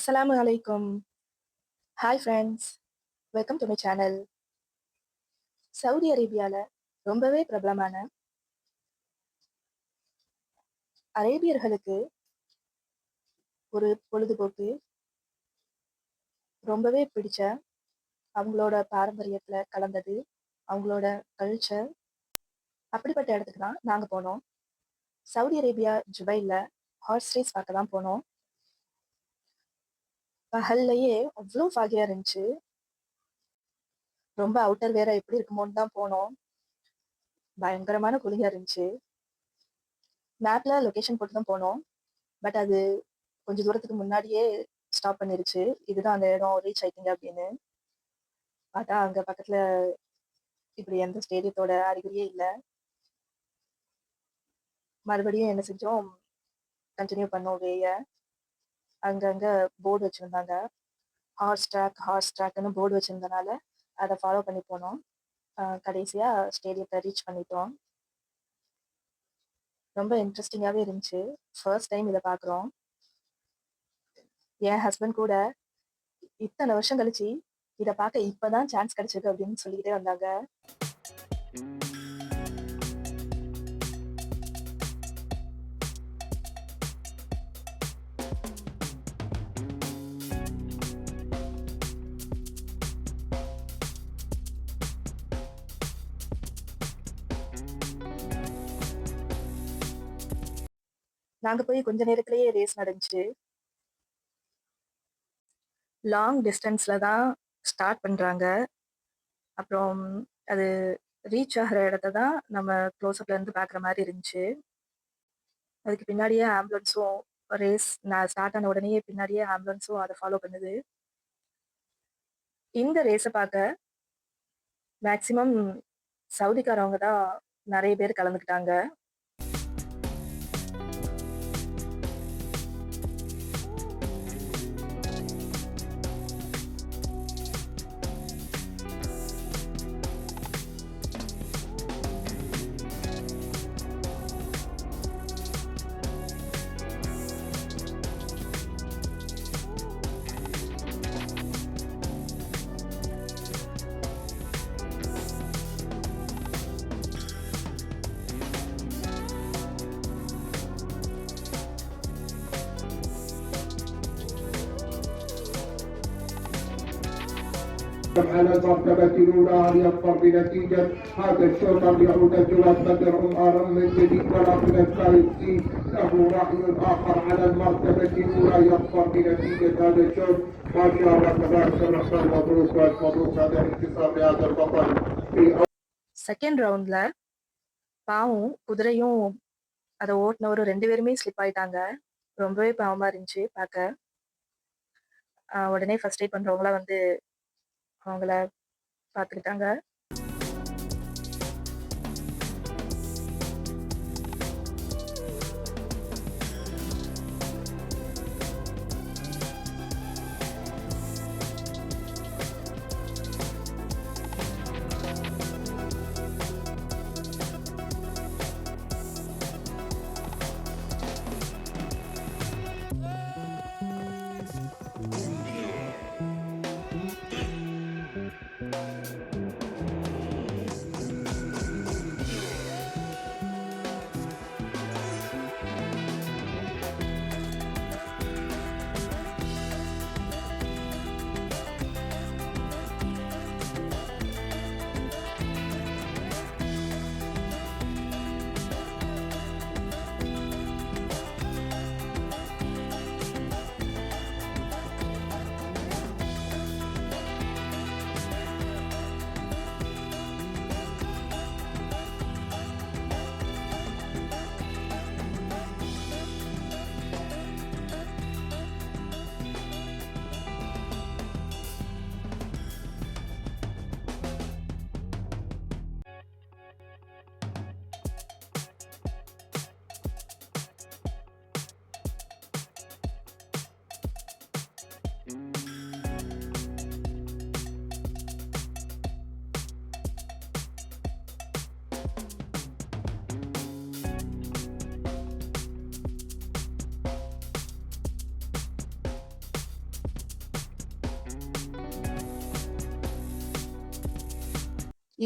அஸ்ஸலாமு அலைக்கும். Hi friends. Welcome to my channel. Saudi அரேபியால ரொம்பவே பிரபலமான அரேபியர்களுக்கு ஒரு பொழுதுபோக்கு, ரொம்பவே பிடிச்ச, அவங்களோட பாரம்பரியத்துல கலந்தது, அவங்களோட கல்ச்சர் அப்படிப்பட்ட இடத்துக்கு தான் நாங்க போனோம். சவுதி அரேபியா ஜுபைல்ல ஹார்ஸ் ரேஸ் பார்க்க தான் போனோம். பகல்லையே அவ்ளோ ஃபாகியா இருந்துச்சு. ரொம்ப அவுட்டர் வேற எப்படி இருக்குமோன்னு தான் போனோம். பயங்கரமான கூலிங்கா இருந்துச்சு. மேப்ல லொகேஷன் போட்டு தான் போனோம். பட் அது கொஞ்சம் தூரத்துக்கு முன்னாடியே ஸ்டாப் பண்ணிருச்சு. இதுதான் அந்த இடம் ரீச் ஆயிட்டீங்க அப்படின்னு. பார்த்தா அங்க பக்கத்துல இப்படி எந்த ஸ்டேடியத்தோட அறிகுறியே இல்ல. மறுபடியும் என்ன செஞ்சோம், கன்டினியூ பண்ணோம் வேய. அங்கங்க போர்டு வச்சிருந்தாங்க. ஹார்ஸ் ட்ராக்ன்னு போர்டு வச்சிருந்தனால அதை ஃபாலோ பண்ணி போனோம். கடைசியா ஸ்டேடியத்தை ரீச் பண்ணிட்டோம். ரொம்ப இன்ட்ரெஸ்டிங்காவே இருந்துச்சு. ஃபர்ஸ்ட் டைம் இதை பார்க்குறோம். என் ஹஸ்பண்ட் கூட இத்தனை வருஷம் கழிச்சு இதை பார்க்க இப்பதான் சான்ஸ் கிடைச்சிருக்கு அப்படின்னு சொல்லிக்கிட்டே வந்தாங்க. நாங்க போய் கொஞ்ச நேரத்திலேயே ரேஸ் நடந்துச்சு. லாங் டிஸ்டன்ஸ்ல தான் ஸ்டார்ட் பண்றாங்க. அப்புறம் அது ரீச் ஆகிற இடத்த தான் நம்ம க்ளோஸ்அப்ல இருந்து பார்க்குற மாதிரி இருந்துச்சு. அதுக்கு பின்னாடியே ஆம்புலன்ஸும் ரேஸ் நான் ஸ்டார்ட் ஆன உடனே பின்னாடியே ஆம்புலன்ஸும் அதை ஃபாலோ பண்ணுது. இந்த ரேஸை பார்க்க மேக்சிமம் சவுதிக்காரவங்க தான் நிறைய பேர் கலந்துக்கிட்டாங்க. على المرتبة الأولى أن يظفر بنتيجة هذا الشوط يعود الجواد بدر عمارا من جديد ولكن الفارسي له رأي آخر على المرتبة الأولى يظفر بنتيجة هذا الشوط. ما شاء الله تبارك الرحمن. مبروك مبروك هذا الانتصار لهذا البطل في செகண்ட் ரவுண்ட்ல பாவும் குதிரையும் அதை ஓட்டுனவரும் 2 பேருமே ஸ்லிப் ஆயிட்டாங்க. ரொம்பவே பாவமா இருந்துச்சு பார்க்க. உடனே ஃபர்ஸ்ட் எய்ட் பண்றவங்களாம் வந்து அவங்கள பார்த்துக்கிட்டாங்க.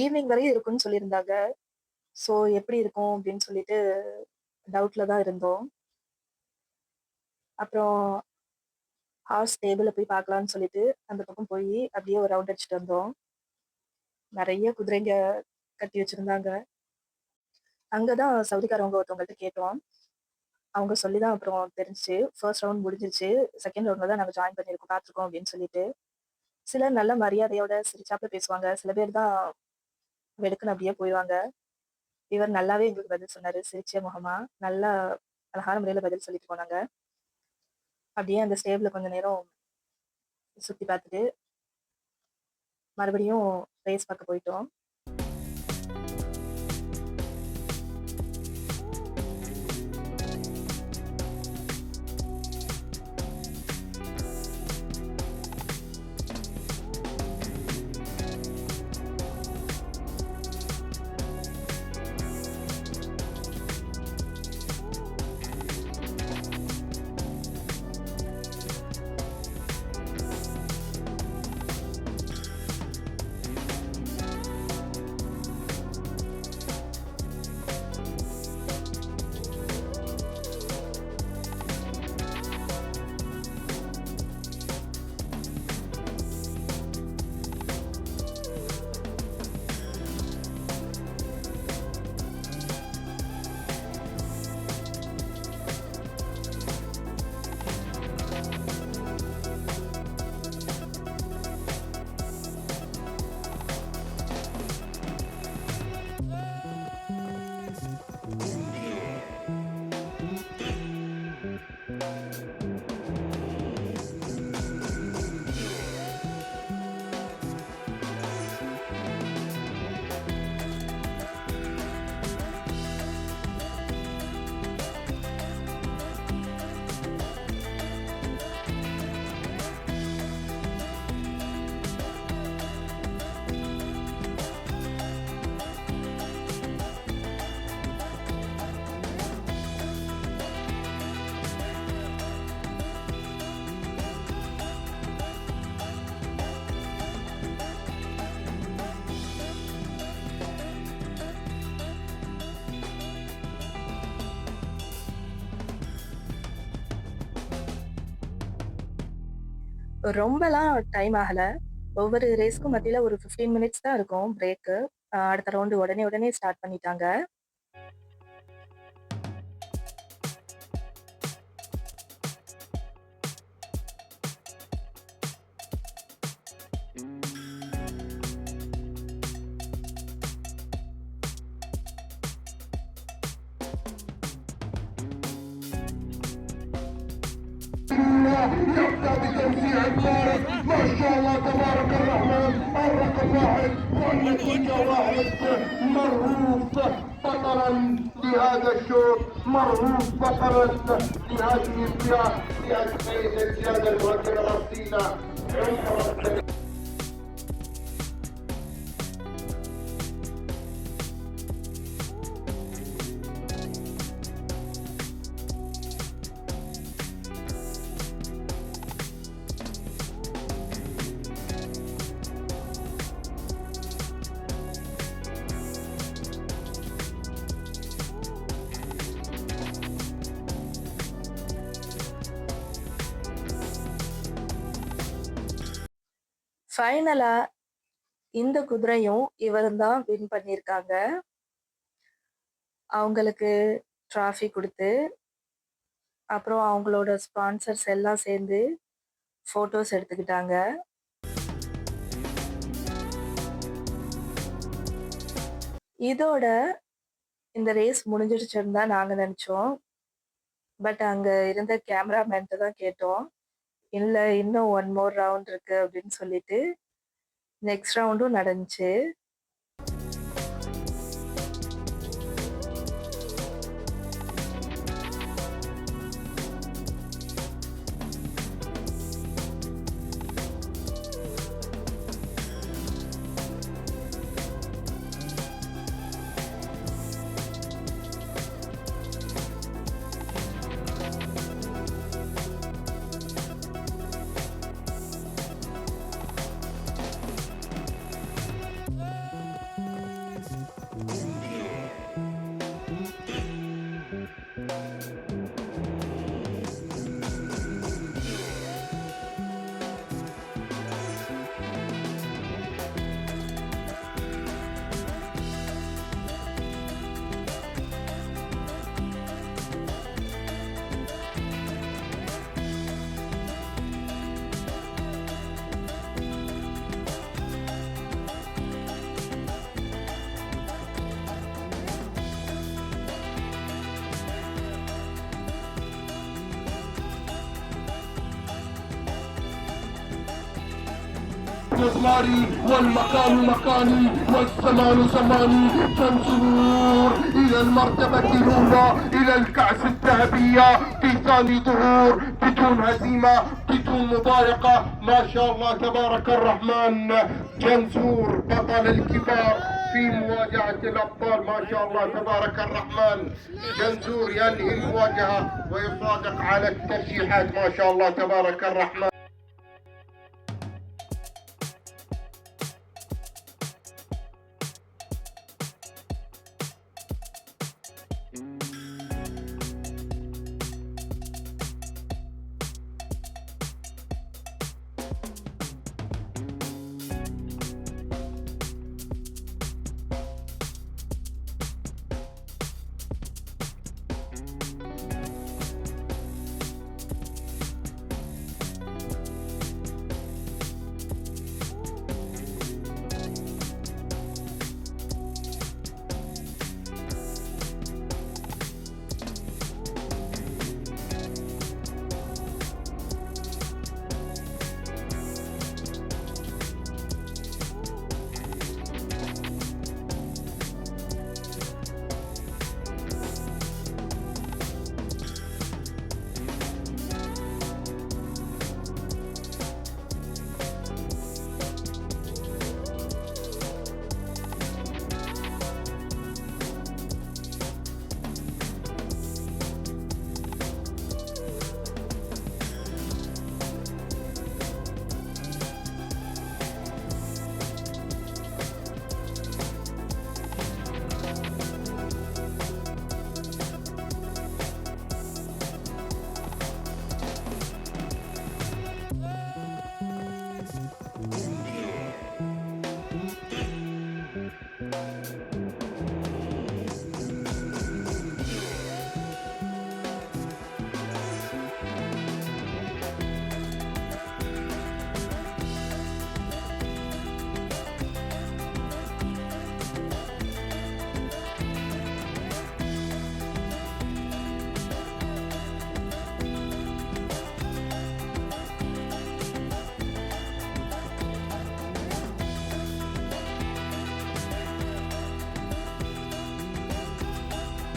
ஈவினிங் வரையும் இருக்கும்னு சொல்லியிருந்தாங்க. ஸோ எப்படி இருக்கும் அப்படின்னு சொல்லிட்டு டவுட்ல தான் இருந்தோம். அப்புறம் ஹார்ஸ் ஸ்டேபிள்ல போய் பார்க்கலான்னு சொல்லிட்டு அந்த பக்கம் போய் அப்படியே ஒரு ரவுண்ட் அடிச்சுட்டு வந்தோம். நெறைய குதிரைங்க கட்டி வச்சிருந்தாங்க. அங்க தான் சவுதிக்காரவங்க ஒருத்தவங்கள்ட்ட கேட்டோம். அவங்க சொல்லி தான் அப்புறம் தெரிஞ்சுச்சு. ஃபர்ஸ்ட் ரவுண்ட் முடிஞ்சிருச்சு. செகண்ட் ரவுண்ட்ல தான் நாங்க ஜாயின் பண்ணியிருக்கோம், பார்த்துருக்கோம் அப்படின்னு சொல்லிட்டு. சிலர் நல்ல மரியாதையோட சிரிச்சாப்புல பேசுவாங்க. சில பேர் தான் வெடுக்குன்னு அப்படியே போயிருவாங்க. இவர் நல்லாவே எங்களுக்கு பதில் சொன்னாரு. சிரிச்ச முகமா, நல்லா அழகான முறையில பதில் சொல்லிட்டு போனாங்க. அப்படியே அந்த ஸ்டேபிள்ல கொஞ்ச நேரம் சுத்தி பார்த்துட்டு, மறுபடியும் ரேஸ் பார்க்க போயிட்டோம். ரொம்பலாம் டைம் ஆகல. ஒவ்வொரு ரேஸ்க்கும் மத்தியில ஒரு 15 மினிட்ஸ் தான் இருக்கும் பிரேக்கு. அடுத்த ரவுண்டு உடனே உடனே ஸ்டார்ட் பண்ணிட்டாங்க. يبدأ بتوزيع الفارق ما شاء الله تبارك الرحمن. الرقم واحد والنتيجة واحد. مرهوف بطلا لهذا الشوط، مرهوف بطلا لهذه الفئة، فئة السيادة المهندسة الأرضية. ஃபைனலா இந்த குதிரையும் இவரும் தான் வின் பண்ணியிருக்காங்க. அவங்களுக்கு ட்ராஃபி குடுத்து, அப்புறம் அவங்களோட ஸ்பான்சர்ஸ் எல்லாம் சேர்ந்து ஃபோட்டோஸ் எடுத்துக்கிட்டாங்க. இதோட இந்த ரேஸ் முடிஞ்சிடுச்சுன்னு தான் நாங்க நெனச்சோம். பட் அங்க இருந்த கேமராமேன்ட்ட தான் கேட்டோம். இல்ல இன்னும் 1 மோர் ரவுண்ட் இருக்கு அப்படின்னு சொல்லிட்டு, நெக்ஸ்ட் ரவுண்டும் நடந்துச்சு. مزماري والمكان مكاني والزمان زماني. تنظر إلى المرتبة الأولى، إلى الكأس الذهبية في ثاني ظهور بدون هزيمة بدون مضايقة. ما شاء الله تبارك الرحمن. جنزور بطل الكبار في مواجهة الأبطال. ما شاء الله تبارك الرحمن. جنزور ينهي المواجهة ويصادق على الترشيحات. ما شاء الله تبارك الرحمن.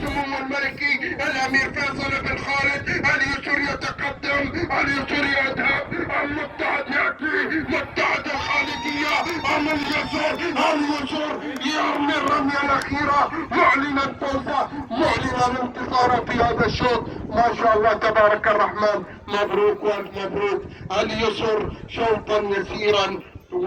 سمو الملكي الامير فيصل بن خالد. اليسر يتقدم، اليسر يذهب، المتحد ياتي، متحد الخالديه. ام اليسر، اليسر يرمي الرميه الاخيره معلنا فوزه، معلنا الانتصار في هذا الشوط. ما شاء الله تبارك الرحمن. مبروك والف مبروك. اليسر شوطا يسيرا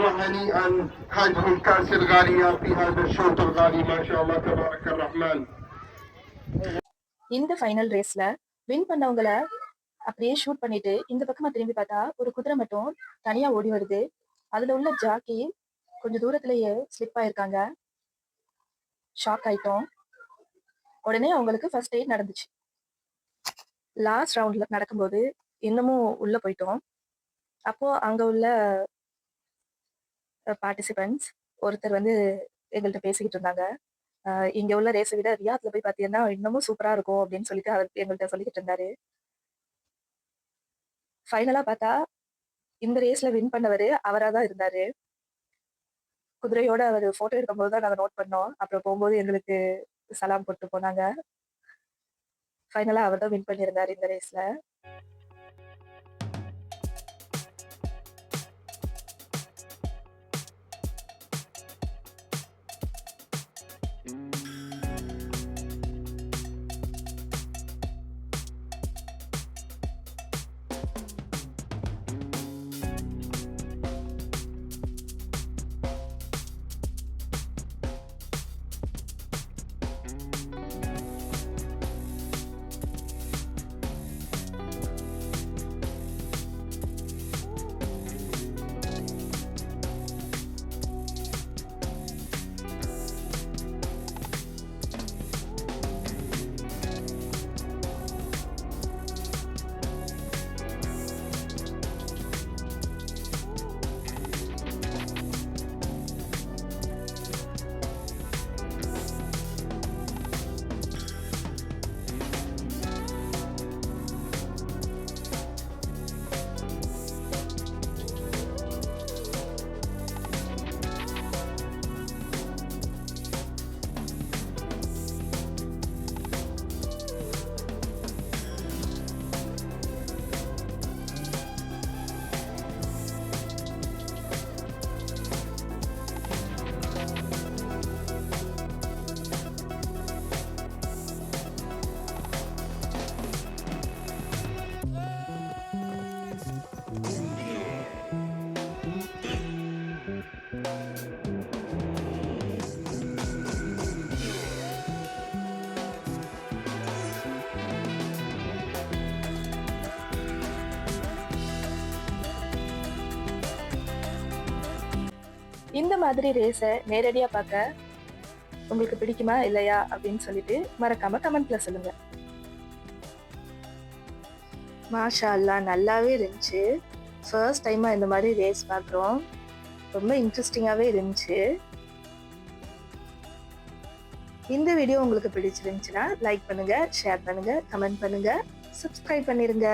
وهنيئا. هذه الكاس الغاليه في هذا الشوط الغالي. ما شاء الله تبارك الرحمن. இந்த ஃபைனல் ரேஸ்ல வின் பண்ணவங்கள அப்படியே ஷூட் பண்ணிட்டு இந்த பக்கமா திரும்பி பார்த்தா ஒரு குதிரை மட்டும் தனியா ஓடி வருது. அதுல உள்ள ஜாக்கி கொஞ்சம் தூரத்திலேயே ஸ்லிப் ஆயிருக்காங்க. ஷாக் ஆயிட்டோம். உடனே அவங்களுக்கு ஃபர்ஸ்ட் எய்ட் நடந்துச்சு. லாஸ்ட் ரவுண்ட்ல நடக்கும்போது இன்னமும் உள்ள போயிட்டோம். அப்போ அங்க உள்ள பார்ட்டிசிபென்ட்ஸ் ஒருத்தர் வந்து எங்கள்கிட்ட பேசிக்கிட்டு இருந்தாங்க. இங்க உள்ள ரேஸை விட ரியாத்ல போய் பார்த்தீங்கன்னா இன்னமும் சூப்பரா இருக்கும் அப்படின்னு சொல்லிட்டு அவர் எங்கள்கிட்ட சொல்லிக்கிட்டு இருந்தாரு. ஃபைனலா பார்த்தா இந்த ரேஸ்ல வின் பண்ணவரு அவரா தான் இருந்தாரு. குதிரையோட அவர் போட்டோ எடுக்கும்போது தான் நாங்க நோட் பண்ணோம். அப்புறம் போகும்போது எங்களுக்கு சலாம் போட்டு போனாங்க. ஃபைனலா அவர் தான் வின் பண்ணியிருந்தாரு இந்த ரேஸ்ல. இந்த மாதிரி ரேஸை நேரடியா பார்க்க உங்களுக்கு பிடிக்குமா இல்லையா அப்படின்னு சொல்லிட்டு மறக்காம கமெண்ட்ல சொல்லுங்க. மாஷா அல்லாஹ், நல்லாவே இருந்துச்சு. ஃபர்ஸ்ட் டைமா இந்த மாதிரி ரேஸ் பார்க்குறோம். ரொம்ப இன்ட்ரெஸ்டிங்காகவே இருந்துச்சு. இந்த வீடியோ உங்களுக்கு பிடிச்சிருந்துச்சுன்னா லைக் பண்ணுங்க, ஷேர் பண்ணுங்க, கமெண்ட் பண்ணுங்க, சப்ஸ்கிரைப் பண்ணிருங்க.